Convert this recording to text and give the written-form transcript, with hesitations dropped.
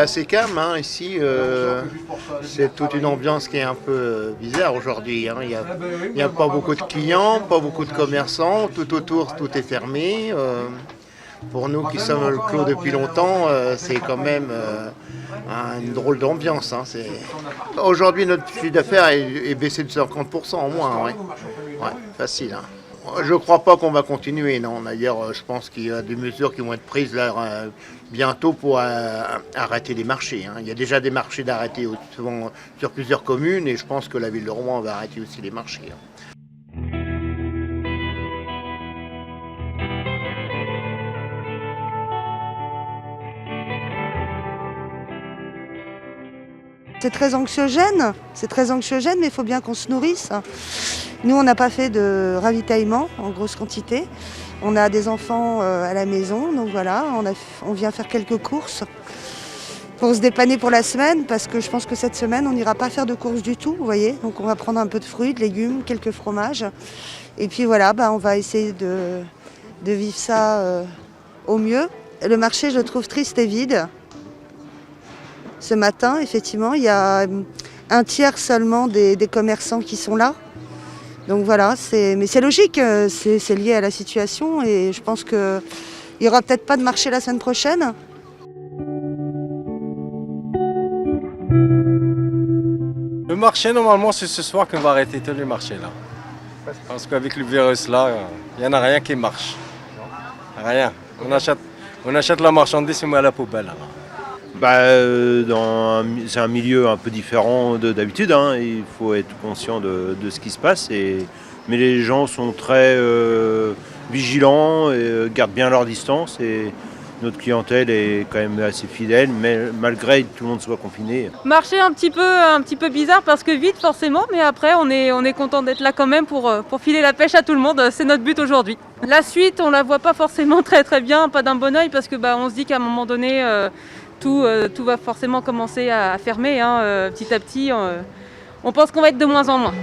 assez calme hein, ici. C'est toute une ambiance qui est un peu bizarre aujourd'hui. Hein. Il n'y a pas beaucoup de clients, pas beaucoup de commerçants. Tout autour, tout est fermé. Pour nous qui sommes le clos depuis longtemps, c'est quand même une drôle d'ambiance. Hein. Aujourd'hui, notre chiffre d'affaires est baissé de 50% en moins. Ouais. Ouais, facile. Hein. Je ne crois pas qu'on va continuer, non. D'ailleurs, je pense qu'il y a des mesures qui vont être prises là, bientôt pour arrêter les marchés. Hein. Il y a déjà des marchés d'arrêter souvent sur plusieurs communes et je pense que la ville de Rouen va arrêter aussi les marchés. Hein. C'est très anxiogène, mais il faut bien qu'on se nourrisse. Nous, on n'a pas fait de ravitaillement en grosse quantité. On a des enfants à la maison, donc voilà, on vient faire quelques courses pour se dépanner pour la semaine, parce que je pense que cette semaine, on n'ira pas faire de courses du tout, vous voyez. Donc on va prendre un peu de fruits, de légumes, quelques fromages. Et puis voilà, on va essayer de vivre ça au mieux. Le marché, je le trouve triste et vide. Ce matin, effectivement, il y a un tiers seulement des commerçants qui sont là. Donc voilà, mais c'est logique, c'est lié à la situation et je pense qu'il n'y aura peut-être pas de marché la semaine prochaine. Le marché, normalement, c'est ce soir qu'on va arrêter tous les marchés là. Parce qu'avec le virus là, il n'y en a rien qui marche. Rien. On achète la marchandise et on met à la poubelle. Alors. C'est un milieu un peu différent d'habitude, hein. Il faut être conscient de ce qui se passe. Mais les gens sont très vigilants et gardent bien leur distance. Et notre clientèle est quand même assez fidèle, mais malgré que tout le monde soit confiné. Marché un petit peu bizarre parce que vite forcément, mais après on est content d'être là quand même pour filer la pêche à tout le monde. C'est notre but aujourd'hui. La suite, on la voit pas forcément très bien, pas d'un bon oeil parce que on se dit qu'à un moment donné. Tout va forcément commencer à fermer hein, petit à petit. On pense qu'on va être de moins en moins.